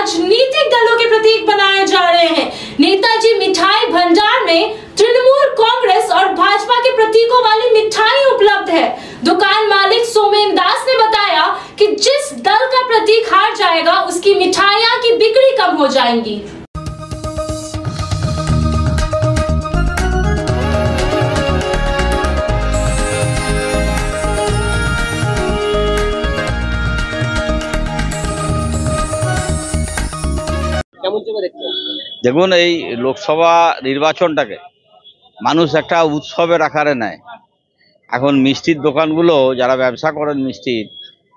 राजनीतिक दलों के प्रतीक बनाए जा रहे हैं। नेताजी मिठाई भंडार में तृणमूल कांग्रेस और भाजपा के प्रतीकों वाली मिठाई उपलब्ध है। दुकान मालिक सोमेन दास ने बताया कि जिस दल का प्रतीक हार जाएगा उसकी मिठाइयां की बिक्री कम हो जाएंगी। দেখুন, এই লোকসভা নির্বাচনটাকে মানুষ একটা উৎসবের আকারে নেয়। এখন মিষ্টির দোকানগুলো যারা ব্যবসা করেন মিষ্টির,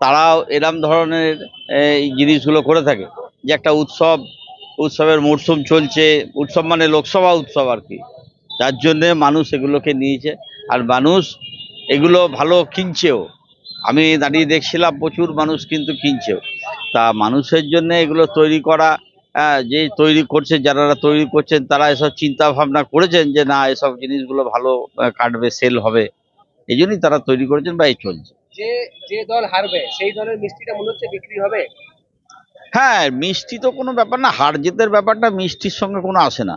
তারাও এরম ধরনের এই জিনিসগুলো করে থাকে যে একটা উৎসবের মরশুম চলছে, উৎসব মানে লোকসভা উৎসব আর কি, যার জন্যে মানুষ এগুলোকে নিয়েছে। আর মানুষ এগুলো ভালো কিনছেও, আমি দাঁড়িয়ে দেখছিলাম প্রচুর মানুষ কিন্তু কিনছেও। তা মানুষের জন্য এগুলো তৈরি করা, যে তৈরি করছে, যারা তৈরি করছেন তারা এসব চিন্তা ভাবনা করেছেন যে না, এসব জিনিসগুলো ভালো কাটবে, সেল হবে, এই জন্যই তারা তৈরি করেছেন বা এই চলছে। যে দল হারবে সেই দলের মিষ্টিটা মনে হচ্ছে বিক্রি হবে। হ্যাঁ, মিষ্টি তো কোনো ব্যাপার না, হার জিতের ব্যাপারটা মিষ্টির সঙ্গে কোনো আসে না।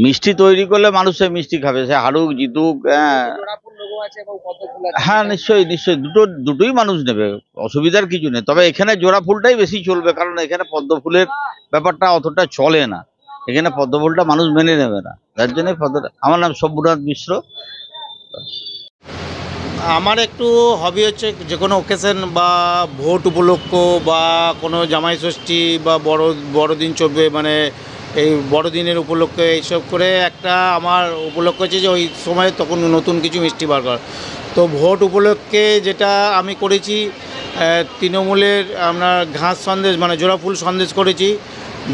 মিষ্টি তৈরি করলে মানুষের মিষ্টি খাবে, সে হারুক জিতুক। হ্যাঁ, নিশ্চয়ই নিশ্চয়ই, দুটোই মানুষ নেবে, অসুবিধার কিছু নেই। তবে এখানে জোড়া ফুলটাই বেশি চলবে, কারণ এখানে পদ্ম ফুলের ব্যাপারটা অতটা চলে না, এখানে পদ্ম ফুলটা মানুষ মেনে নেবে না, যার জন্য পদ্মটা। আমার নাম শম্ভুনাথ মিশ্র। আমার একটু হবি হচ্ছে যে কোনো ওকেশন বা ভোট উপলক্ষ বা কোনো জামাই ষষ্ঠী বা বড়দিন চলবে, মানে এই বড়দিনের উপলক্ষে এইসব করে একটা আমার উপলক্ষ হচ্ছে যে ওই সময় তখন নতুন কিছু মিষ্টি বার করা। তো ভোট উপলক্ষে যেটা আমি করেছি, তৃণমূলের আপনার ঘাস সন্দেশ মানে জোড়া ফুল সন্দেশ করেছি,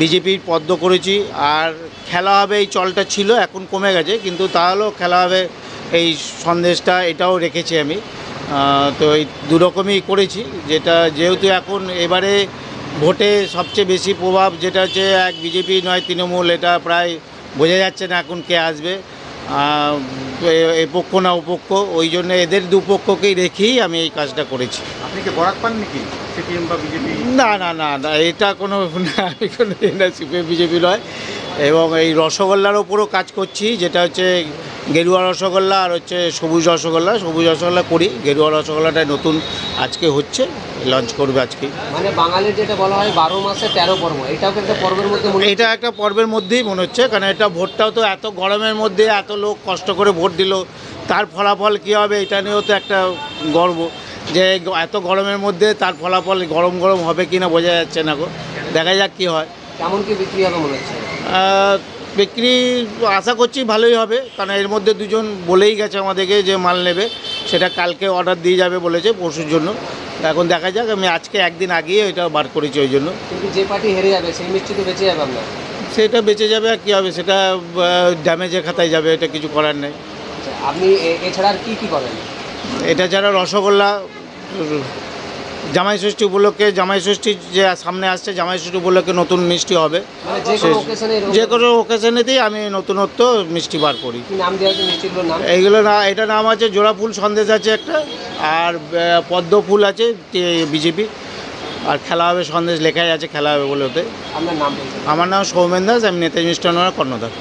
বিজেপির পদ্ম করেছি। আর খেলা হবে, এই চলটা ছিল, এখন কমে গেছে, কিন্তু তাহলেও খেলা হবে এই সন্দেশটা, এটাও রেখেছি আমি। তো এই দুরকমই করেছি, যেটা যেহেতু এখন এবারে ভোটে সবচেয়ে বেশি প্রভাব যেটা হচ্ছে এক বিজেপি নয় তৃণমূল, এটা প্রায় বোঝা যাচ্ছে না এখন কে আসবে, এ পক্ষ না ও পক্ষ, ওই জন্য এদের দুপক্ষকেই রেখেই আমি এই কাজটা করেছি। আপনি কি বরাক পান নাকি সিপিএম বা বিজেপি? না না না না, এটা কোনো আমি কোনো সিপিএম বিজেপি নয়। এবং এই রসগোল্লার ওপরও কাজ করছি, যেটা হচ্ছে গেরুয়া রসগোল্লা আর হচ্ছে সবুজ রসগোল্লা। সবুজ রসগোল্লা করি, গেরুয়া রসগোল্লাটাই নতুন আজকে হচ্ছে, লঞ্চ করবে আজকে। মানে বাঙালির যেটা বলা হয় 12 মাসে 13 পর্ব, এটাও একটা পর্বের মধ্যে, এটা একটা পর্বের মধ্যেই মনে হচ্ছে, কারণ এটা ভোটটাও তো এত গরমের মধ্যে এত লোক কষ্ট করে ভোট দিল, তার ফলাফল কী হবে এটা নিয়েও তো একটা গর্ব, যে এত গরমের মধ্যে তার ফলাফল গরম গরম হবে কি না বোঝা যাচ্ছে না গো, দেখা যাক কী হয়। কেমন কি বিক্রি হবে মনে হচ্ছে? বিক্রি আশা করছি ভালোই হবে, কারণ এর মধ্যে দুজন বলেই গেছে আমাদেরকে যে মাল নেবে, সেটা কালকে অর্ডার দিয়ে যাবে বলেছে পরশুর জন্য। এখন দেখা যাক, আমি আজকে একদিন আগেই এটা বার করেছি ওই জন্য। কিন্তু যে পার্টি হেরে যাবে সেই মিষ্টি তো বেঁচে যাবে আপনার? সেটা বেঁচে যাবে, আর কী হবে, সেটা ড্যামেজের খাতায় যাবে, এটা কিছু করার নেই। আপনি এছাড়া আর কী করেন? এটা ছাড়া রসগোল্লা, জামাই ষষ্ঠী উপলক্ষে, জামাই ষষ্ঠী যে সামনে আসছে, জামাই ষষ্ঠী উপলক্ষে নতুন মিষ্টি হবে, যে কোনো ওকেশনেতেই আমি নতুনত্ব মিষ্টি বার করি। নাম দেওয়া আছে মিষ্টিগুলোর নাম? এইগুলো না, এটা নাম আছে জোড়া ফুল সন্দেশ আছে একটা, আর পদ্ম ফুল আছে বিজেপি, আর খেলা হবে সন্দেশ লেখাই আছে খেলা হবে বলে ওতে। আপনার নাম? আমার নাম সৌমেন দাস, আমি নেতাজি মিষ্টান্ন কর্ণধার।